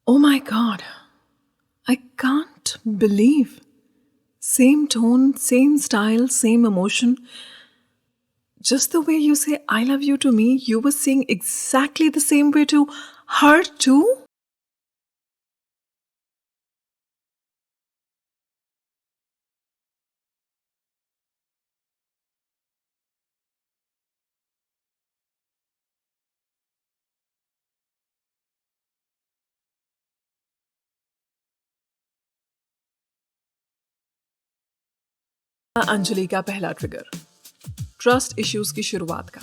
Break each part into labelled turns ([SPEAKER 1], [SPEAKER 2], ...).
[SPEAKER 1] Oh my God, I can't believe. Same tone, same style, same emotion. Just the way you say I love you to me, you were saying exactly the same way to her too? Anjali का पहला trigger, trust issues की शुरुआत का।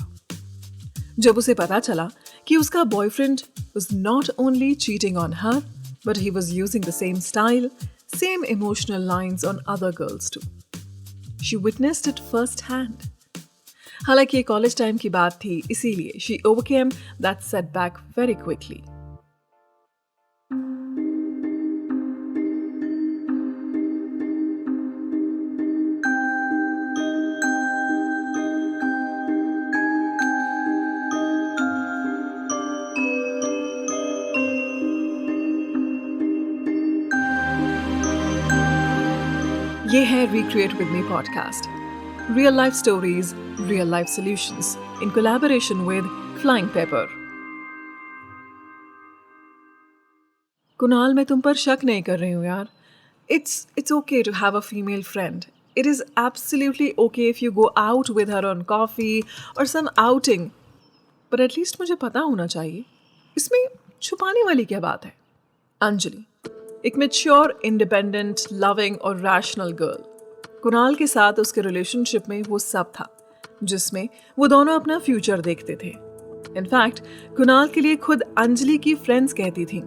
[SPEAKER 1] जब उसे पता चला कि उसका boyfriend was not only cheating on her, but he was using the same style, same emotional lines on other girls too. She witnessed it firsthand. हालांकि ये कॉलेज टाइम की बात थी, इसीलिए she overcame that setback very quickly. ये है recreate with me podcast, real life stories, real life solutions in collaboration with flying paper. Kunal, मैं तुम पर शक नहीं कर रही हूँ यार। It's okay to have a female friend. It is absolutely okay if you go out with her on coffee और सम आउटिंग, बट एटलीस्ट मुझे पता होना चाहिए, इसमें छुपाने वाली क्या बात है? अंजलि, एक मैच्योर, इंडिपेंडेंट, लविंग और रैशनल गर्ल। कुणाल के साथ उसके रिलेशनशिप में वो सब था जिसमें वो दोनों अपना फ्यूचर देखते थे। इनफैक्ट कुणाल के लिए खुद अंजलि की फ्रेंड्स कहती थी,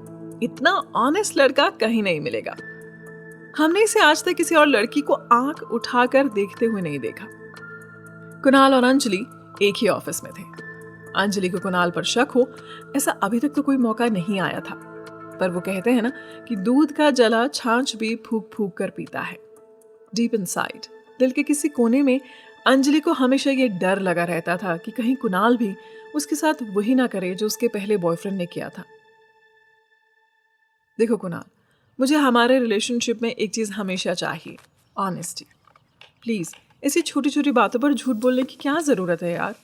[SPEAKER 1] इतना ऑनेस्ट लड़का कहीं नहीं मिलेगा। हमने इसे आज तक किसी और लड़की को आंख उठाकर देखते हुए नहीं देखा। कुणाल और अंजलि एक ही ऑफिस में थे। अंजलि को कुणाल पर शक हो, ऐसा अभी तक तो कोई मौका नहीं आया था, पर वो कहते हैं ना कि दूध का जला छाछ भी फूक फूक कर पीता है। डीप इनसाइड, दिल के किसी कोने में अंजलि को हमेशा ये डर लगा रहता था कि कहीं कुणाल भी उसके साथ वही ना करे जो उसके पहले बॉयफ्रेंड ने किया था। देखो कुणाल, मुझे हमारे रिलेशनशिप में एक चीज हमेशा चाहिए, ऑनेस्टी। प्लीज ऐसी छोटी छोटी बातों पर झूठ बोलने की क्या जरूरत है यार?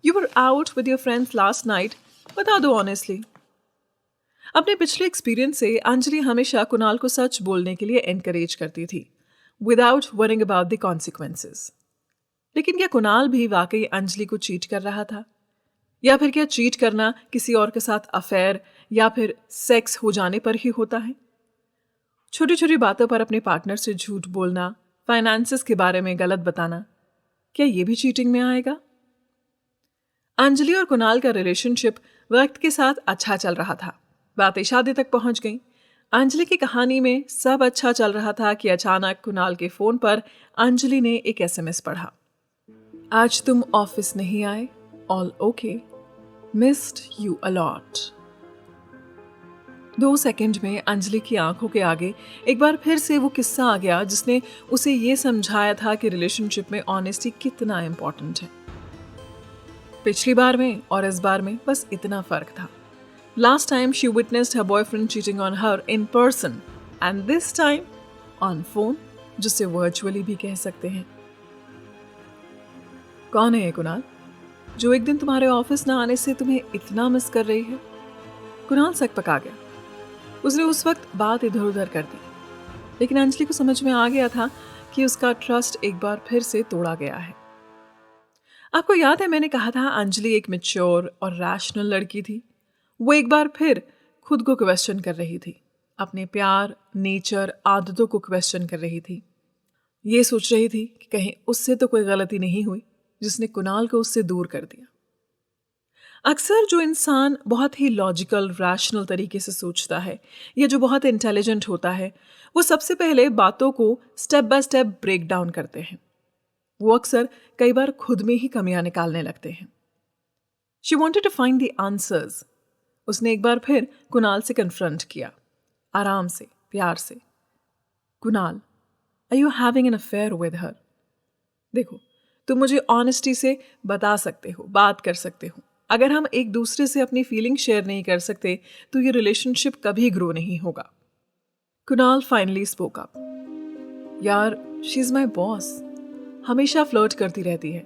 [SPEAKER 1] You were out with your friends last night, बता दो ऑनेस्टली। अपने पिछले एक्सपीरियंस से अंजलि हमेशा कुणाल को सच बोलने के लिए एनकरेज करती थी, without worrying about the consequences. लेकिन क्या कुणाल भी वाकई अंजलि को चीट कर रहा था? या फिर क्या चीट करना किसी और के साथ अफेयर या फिर सेक्स हो जाने पर ही होता है? छोटी छोटी बातों पर अपने पार्टनर से झूठ बोलना, फाइनेंसेस के बारे में गलत बताना, क्या ये भी चीटिंग में आएगा? अंजलि और कुणाल का रिलेशनशिप वक्त के साथ अच्छा चल रहा था, बातें शादी तक पहुंच गईं। अंजलि की कहानी में सब अच्छा चल रहा था कि अचानक कुणाल के फोन पर अंजलि ने एक एसएमएस पढ़ा, आज तुम ऑफिस नहीं आए, all okay, missed you a lot. 2 second में अंजलि की आंखों के आगे एक बार फिर से वो किस्सा आ गया जिसने उसे ये समझाया था कि रिलेशनशिप में ऑनेस्टी कितना इंपॉर्टेंट है। पिछली बार में और इस बार में बस इतना फर्क था। Last time she witnessed her boyfriend cheating on her in person, and this time on phone, जिसे वर्चुअली भी कह सकते हैं। कौन है ये कुणाल, जो एक दिन तुम्हारे ऑफिस ना आने से तुम्हें इतना मिस कर रही है? कुणाल सकपका गया। उसने उस वक्त बात इधर उधर कर दी, लेकिन अंजलि को समझ में आ गया था कि उसका ट्रस्ट एक बार फिर से तोड़ा गया है। आपको याद है मैंने कहा था अंजलि एक मैच्योर और रैशनल लड़की थी। वो एक बार फिर खुद को क्वेश्चन कर रही थी, अपने प्यार, नेचर, आदतों को क्वेश्चन कर रही थी। ये सोच रही थी कि कहीं उससे तो कोई गलती नहीं हुई जिसने कुणाल को उससे दूर कर दिया। अक्सर जो इंसान बहुत ही लॉजिकल, रैशनल तरीके से सोचता है या जो बहुत इंटेलिजेंट होता है, वो सबसे पहले बातों को step by step break down करते हैं। वो अक्सर कई बार खुद में ही कमियां निकालने लगते हैं। She wanted to find the answers. उसने एक बार फिर कुणाल से कन्फ्रंट किया, आराम से, प्यार से। Kunal, are you having an affair with her? देखो, तुम मुझे ऑनेस्टी से बता सकते हो, बात कर सकते हो, अगर हम एक दूसरे से अपनी फीलिंग शेयर नहीं कर सकते तो ये रिलेशनशिप कभी ग्रो नहीं होगा। Kunal finally spoke up. यार, शी इज माई बॉस, हमेशा फ्लर्ट करती रहती है।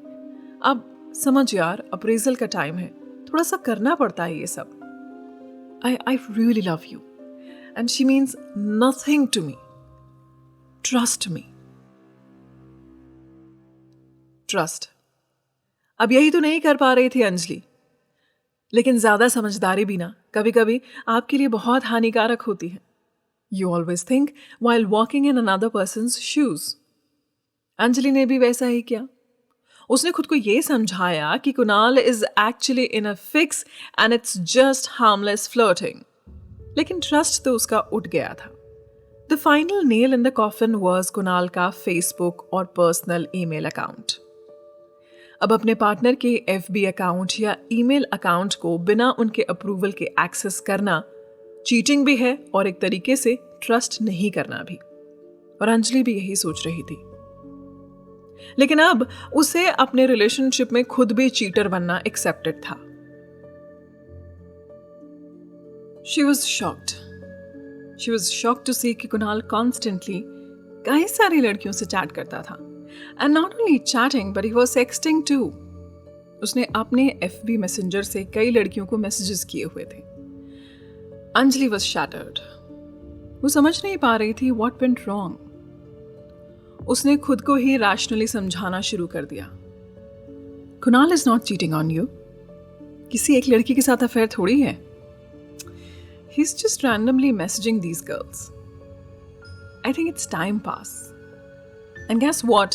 [SPEAKER 1] अब समझ यार, अप्रेजल का टाइम है, थोड़ा सा करना पड़ता है ये सब। I really love you and she means nothing to me, trust me. Trust, अब यही तो नहीं कर पा रही थी अंजलि। लेकिन ज्यादा समझदारी भी ना कभी कभी आपके लिए बहुत हानिकारक होती है। You always think while walking in another persons shoes. Anjali ने भी वैसा ही किया। उसने खुद को यह समझाया कि Kunal is actually in a fix and it's just harmless flirting. लेकिन ट्रस्ट तो उसका उठ गया था। The final nail in the coffin was Kunal का फेसबुक और पर्सनल ईमेल अकाउंट। अब अपने पार्टनर के एफबी अकाउंट या ईमेल अकाउंट को बिना उनके अप्रूवल के एक्सेस करना चीटिंग भी है और एक तरीके से ट्रस्ट नहीं करना भी। और अंजलि भी यही सोच रही थी। लेकिन अब उसे अपने रिलेशनशिप में खुद भी चीटर बनना एक्सेप्टेड था। शी वॉज शॉक्ड टू सी कि कुणाल कॉन्स्टेंटली कई सारी लड़कियों से चैट करता था। And not only chatting but he was sexting too. उसने अपने एफबी मैसेंजर से कई लड़कियों को मैसेजेस किए हुए थे। Anjali was shattered. वो समझ नहीं पा रही थी व्हाट वेंट रॉन्ग। उसने खुद को ही रैशनली समझाना शुरू कर दिया। Kunal is not cheating on you. किसी एक लड़की के साथ अफेयर थोड़ी है। He is just randomly messaging these girls. I think it's time pass. And guess what,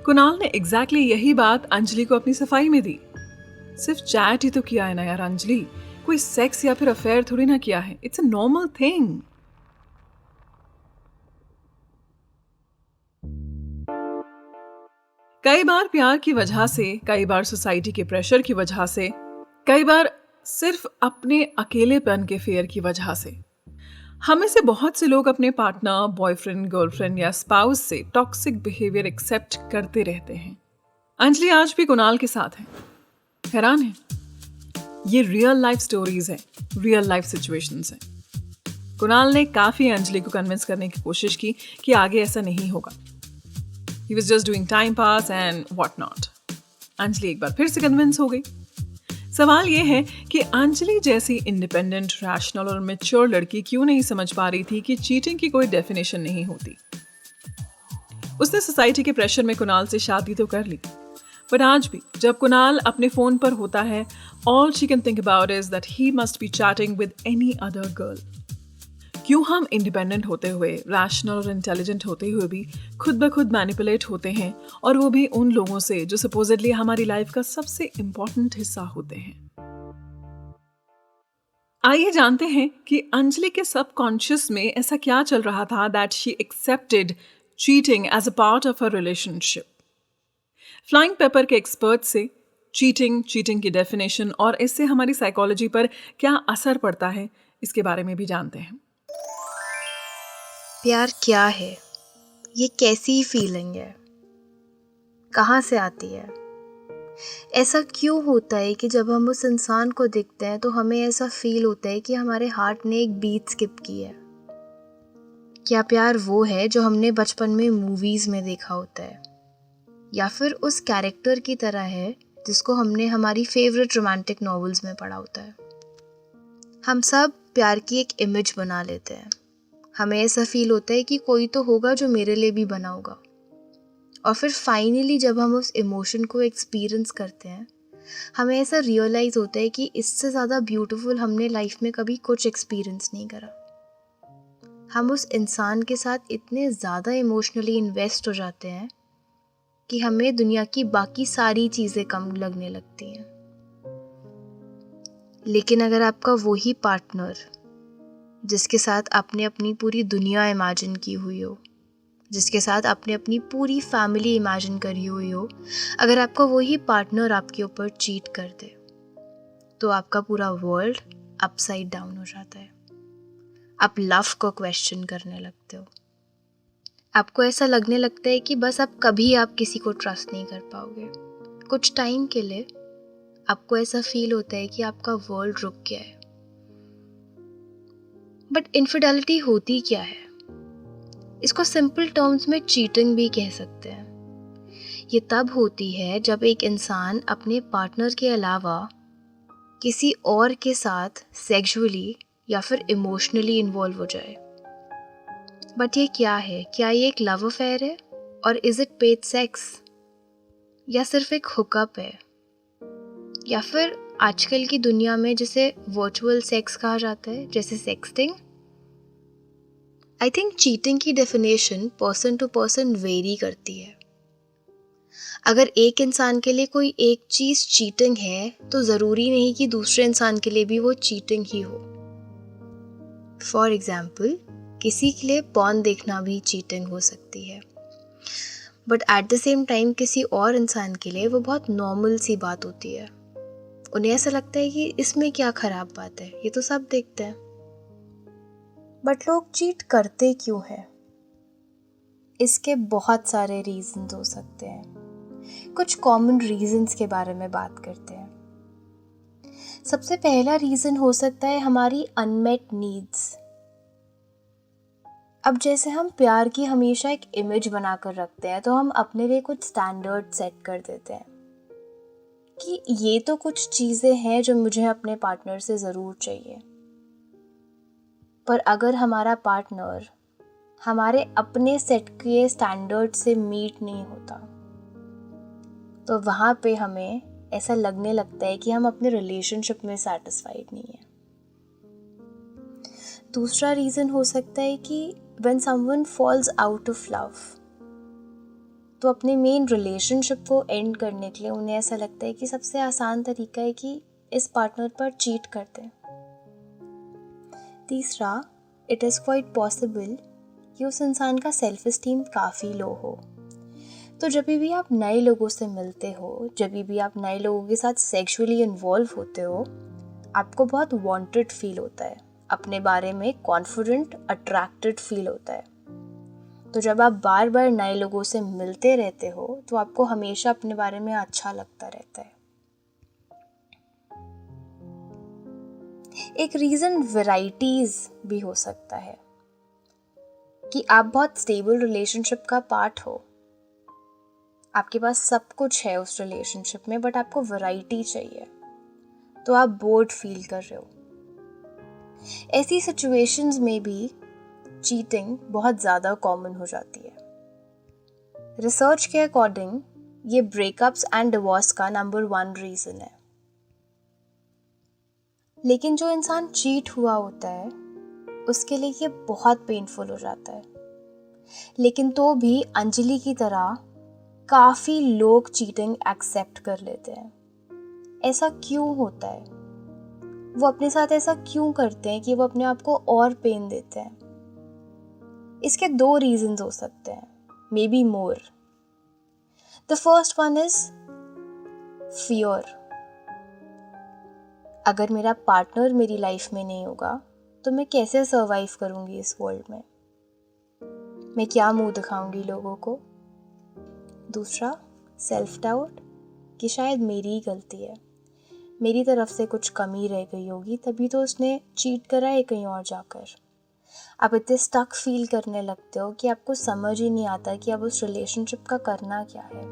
[SPEAKER 1] Kunal ने एग्जैक्टली यही बात अंजलि को अपनी सफाई में दी। सिर्फ चैट ही तो किया है ना यार अंजलि, कोई सेक्स या फिर अफेयर थोड़ी ना किया है। It's a normal thing. कई बार प्यार की वजह से, कई बार सोसाइटी के प्रेशर की वजह से, कई बार सिर्फ अपने अकेलेपन के फेयर की वजह से हम में से बहुत से लोग अपने पार्टनर, बॉयफ्रेंड, गर्लफ्रेंड या स्पाउस से टॉक्सिक बिहेवियर एक्सेप्ट करते रहते हैं। अंजलि आज भी कुणाल के साथ है। हैरान है, ये रियल लाइफ स्टोरीज हैं, रियल लाइफ सिचुएशंस हैं। कुणाल ने काफी अंजलि को कन्विंस करने की कोशिश की कि आगे ऐसा नहीं होगा। He was just doing time pass and what not. Anjali एक बार फिर से कन्विंस हो गई। सवाल यह है कि अंजलि जैसी इंडिपेंडेंट, रैशनल और मैच्योर लड़की क्यों नहीं समझ पा रही थी कि चीटिंग की कोई डेफिनेशन नहीं होती। उसने सोसाइटी के प्रेशर में कुणाल से शादी तो कर ली, बट आज भी जब कुणाल अपने फोन पर होता है, all she can think about is that he must be chatting with any other girl. क्यों हम इंडिपेंडेंट होते हुए, रैशनल और इंटेलिजेंट होते हुए भी खुद ब खुद मैनिपुलेट होते हैं, और वो भी उन लोगों से जो सपोजिटली हमारी लाइफ का सबसे इंपॉर्टेंट हिस्सा होते हैं। आइए जानते हैं कि अंजलि के सबकॉन्शियस में ऐसा क्या चल रहा था that she accepted cheating as a part of a relationship. Flying paper के एक्सपर्ट से चीटिंग की डेफिनेशन और इससे हमारी साइकोलॉजी पर क्या असर पड़ता है, इसके बारे में भी जानते हैं।
[SPEAKER 2] प्यार क्या है? ये कैसी फीलिंग है? कहाँ से आती है? ऐसा क्यों होता है कि जब हम उस इंसान को देखते हैं तो हमें ऐसा फील होता है कि हमारे हार्ट ने एक बीट स्किप की है? क्या प्यार वो है जो हमने बचपन में मूवीज में देखा होता है, या फिर उस कैरेक्टर की तरह है जिसको हमने हमारी फेवरेट रोमांटिक नॉवेल्स में पढ़ा होता है? हम सब प्यार की एक इमेज बना लेते हैं। हमें ऐसा फील होता है कि कोई तो होगा जो मेरे लिए भी बना होगा, और फिर फाइनली जब हम उस इमोशन को एक्सपीरियंस करते हैं, हमें ऐसा रियलाइज होता है कि इससे ज़्यादा ब्यूटीफुल हमने लाइफ में कभी कुछ एक्सपीरियंस नहीं करा। हम उस इंसान के साथ इतने ज़्यादा इमोशनली इन्वेस्ट हो जाते हैं कि हमें दुनिया की बाकी सारी चीज़ें कम लगने लगती हैं। लेकिन अगर आपका वही पार्टनर जिसके साथ आपने अपनी पूरी दुनिया इमेजिन की हुई हो, जिसके साथ आपने अपनी पूरी फैमिली इमेजिन करी हुई हो, अगर आपका वही पार्टनर आपके ऊपर चीट कर दे तो आपका पूरा वर्ल्ड अपसाइड डाउन हो जाता है। आप लव को क्वेश्चन करने लगते हो। आपको ऐसा लगने लगता है कि बस अब कभी आप किसी को ट्रस्ट नहीं कर पाओगे। कुछ टाइम के लिए आपको ऐसा फील होता है कि आपका वर्ल्ड रुक गया है। बट इनफिडेलिटी होती क्या है? इसको सिंपल टर्म्स में चीटिंग भी कह सकते हैं। ये तब होती है जब एक इंसान अपने पार्टनर के अलावा किसी और के साथ सेक्सुअली या फिर इमोशनली इन्वॉल्व हो जाए। बट ये क्या है? क्या ये एक लव अफेयर है, और इज इट पेड सेक्स, या सिर्फ एक हुकअप है, या फिर आजकल की दुनिया में जिसे वर्चुअल सेक्स कहा जाता है, जैसे सेक्सटिंग? आई थिंक चीटिंग की definition person to person vary करती है। अगर एक इंसान के लिए कोई एक चीज़ चीटिंग है तो ज़रूरी नहीं कि दूसरे इंसान के लिए भी वो चीटिंग ही हो। फॉर एग्जाम्पल, किसी के लिए पॉर्न देखना भी चीटिंग हो सकती है, but at the same time किसी और इंसान के लिए वो बहुत नॉर्मल सी बात होती है। उन्हें ऐसा लगता है कि इसमें क्या ख़राब बात है, ये तो सब देखते हैं। बट लोग चीट करते क्यों हैं? इसके बहुत सारे रीजंस हो सकते हैं। कुछ कॉमन रीजंस के बारे में बात करते हैं। सबसे पहला रीजन हो सकता है हमारी अनमेट नीड्स। अब जैसे हम प्यार की हमेशा एक इमेज बनाकर रखते हैं, तो हम अपने लिए कुछ स्टैंडर्ड सेट कर देते हैं कि ये तो कुछ चीज़ें हैं जो मुझे अपने पार्टनर से ज़रूर चाहिए। पर अगर हमारा पार्टनर हमारे अपने सेट किए स्टैंडर्ड से मीट नहीं होता, तो वहाँ पे हमें ऐसा लगने लगता है कि हम अपने रिलेशनशिप में सेटिस्फाइड नहीं है। दूसरा रीज़न हो सकता है कि when someone falls out of love, तो अपने मेन रिलेशनशिप को एंड करने के लिए उन्हें ऐसा लगता है कि सबसे आसान तरीका है कि इस पार्टनर पर चीट कर दें। तीसरा, इट इज़ क्वाइट पॉसिबल कि उस इंसान का सेल्फ एस्टीम काफ़ी लो हो। तो जब भी आप नए लोगों से मिलते हो, जब भी आप नए लोगों के साथ सेक्सुअली इन्वॉल्व होते हो, आपको बहुत वांटेड फील होता है, अपने बारे में कॉन्फिडेंट, अट्रैक्टेड फील होता है। तो जब आप बार बार नए लोगों से मिलते रहते हो तो आपको हमेशा अपने बारे में अच्छा लगता रहता है। एक रीज़न वैराइटीज भी हो सकता है कि आप बहुत स्टेबल रिलेशनशिप का पार्ट हो, आपके पास सब कुछ है उस रिलेशनशिप में, बट आपको वैरायटी चाहिए, तो आप बोर्ड फील कर रहे हो। ऐसी सिचुएशंस में भी चीटिंग बहुत ज़्यादा कॉमन हो जाती है। रिसर्च के अकॉर्डिंग ये ब्रेकअप्स एंड डिवोर्स का नंबर 1 रीज़न है। लेकिन जो इंसान चीट हुआ होता है उसके लिए ये बहुत पेनफुल हो जाता है। लेकिन तो भी अंजलि की तरह काफ़ी लोग चीटिंग एक्सेप्ट कर लेते हैं। ऐसा क्यों होता है? वो अपने साथ ऐसा क्यों करते हैं कि वो अपने आप को और पेन देते हैं? इसके 2 रीजंस हो सकते हैं, may be more. The first one is fear. अगर मेरा पार्टनर मेरी लाइफ में नहीं होगा तो मैं कैसे सर्वाइव करूंगी इस वर्ल्ड में? मैं क्या मुंह दिखाऊंगी लोगों को? दूसरा, सेल्फ डाउट कि शायद मेरी ही गलती है, मेरी तरफ से कुछ कमी रह गई होगी, तभी तो उसने चीट करा है कहीं और जाकर। आप इतने स्टक फील करने लगते हो कि आपको समझ ही नहीं आता कि अब उस रिलेशनशिप का करना क्या है,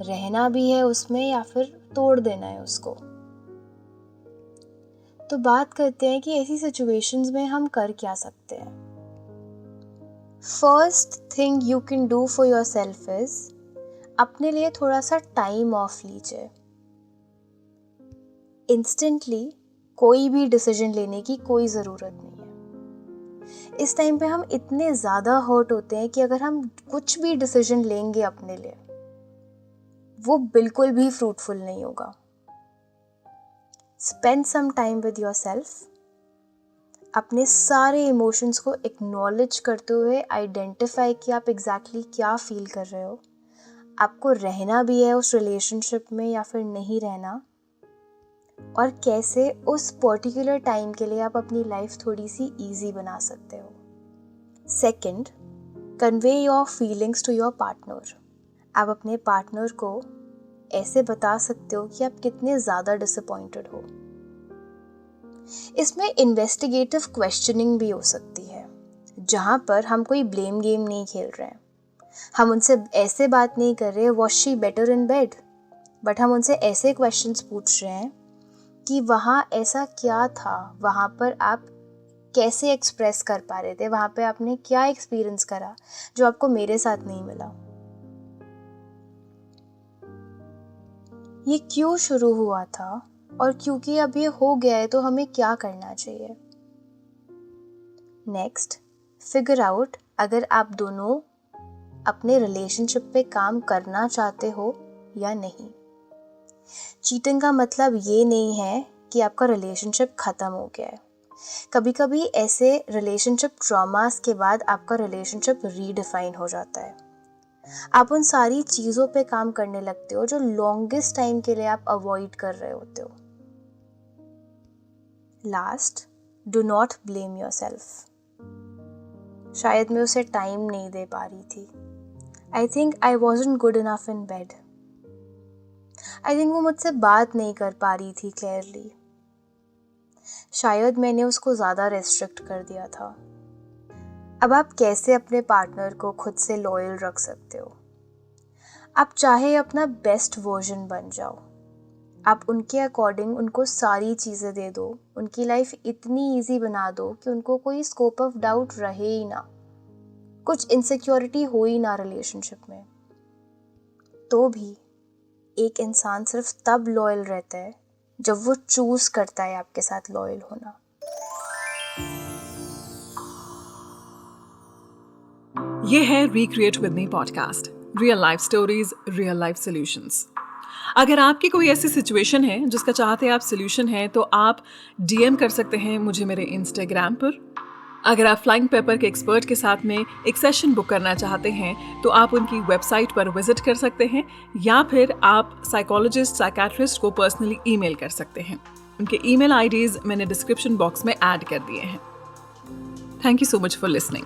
[SPEAKER 2] रहना भी है उसमें या फिर तोड़ देना है उसको। तो बात करते हैं कि ऐसी सिचुएशंस में हम कर क्या सकते हैं। First thing you can do for your self is अपने लिए थोड़ा सा टाइम ऑफ लीजिए। इंस्टेंटली कोई भी डिसीजन लेने की कोई ज़रूरत नहीं है। इस टाइम पे हम इतने ज़्यादा हर्ट होते हैं कि अगर हम कुछ भी डिसीजन लेंगे अपने लिए, वो बिल्कुल भी फ्रूटफुल नहीं होगा। Spend some time with yourself. अपने सारे इमोशंस को एक्नॉलेज करते हुए आइडेंटिफाई कि आप एग्जैक्टली क्या फील कर रहे हो, आपको रहना भी है उस रिलेशनशिप में या फिर नहीं रहना, और कैसे उस पर्टिकुलर टाइम के लिए आप अपनी लाइफ थोड़ी सी इजी बना सकते हो। Second, convey your feelings to your partner. आप अपने पार्टनर को ऐसे बता सकते हो कि आप कितने ज़्यादा डिसअपॉइंटेड हो। इसमें इन्वेस्टिगेटिव क्वेश्चनिंग भी हो सकती है, जहाँ पर हम कोई ब्लेम गेम नहीं खेल रहे हैं। हम उनसे ऐसे बात नहीं कर रहे was she better in bed, but हम उनसे ऐसे क्वेश्चंस पूछ रहे हैं कि वहाँ ऐसा क्या था, वहाँ पर आप कैसे एक्सप्रेस कर पा रहे थे, वहाँ पे आपने क्या एक्सपीरियंस करा जो आपको मेरे साथ नहीं मिला। ये क्यों शुरू हुआ था, और क्योंकि अब ये हो गया है तो हमें क्या करना चाहिए। नेक्स्ट, फिगर आउट अगर आप दोनों अपने रिलेशनशिप पे काम करना चाहते हो या नहीं। चीटिंग का मतलब ये नहीं है कि आपका रिलेशनशिप ख़त्म हो गया है। कभी कभी ऐसे रिलेशनशिप ट्रॉमास के बाद आपका रिलेशनशिप रीडिफाइन हो जाता है। आप उन सारी चीज़ों पे काम करने लगते हो जो लॉन्गेस्ट टाइम के लिए आप अवॉइड कर रहे होते हो। Last, do not blame yourself. शायद मैं उसे टाइम नहीं दे पा रही थी। I think I wasn't good enough in bed. I think वो मुझसे बात नहीं कर पा रही थी क्लियरली। शायद मैंने उसको ज़्यादा रेस्ट्रिक्ट कर दिया था। अब आप कैसे अपने पार्टनर को खुद से लॉयल रख सकते हो? आप चाहे अपना बेस्ट वर्जन बन जाओ, आप उनके अकॉर्डिंग उनको सारी चीज़ें दे दो, उनकी लाइफ इतनी इजी बना दो कि उनको कोई स्कोप ऑफ डाउट रहे ही ना, कुछ इनसिक्योरिटी हो ही ना रिलेशनशिप में। तो भी एक इंसान सिर्फ तब लॉयल रहता है जब वो चूज करता है आपके साथ लॉयल होना।
[SPEAKER 1] ये है recreate with me podcast, real life stories, real life solutions. अगर आपकी कोई ऐसी सिचुएशन है जिसका चाहते हैं आप सॉल्यूशन है, तो आप डीएम कर सकते हैं मुझे मेरे इंस्टाग्राम पर। अगर आप फ्लाइंग पेपर के एक्सपर्ट के साथ में एक सेशन बुक करना चाहते हैं तो आप उनकी वेबसाइट पर विजिट कर सकते हैं, या फिर आप साइकोलॉजिस्ट, साइकेट्रिस्ट को पर्सनली ईमेल कर सकते हैं। उनके ईमेल आईडीज मैंने डिस्क्रिप्शन बॉक्स में ऐड कर दिए हैं। Thank you so much for listening.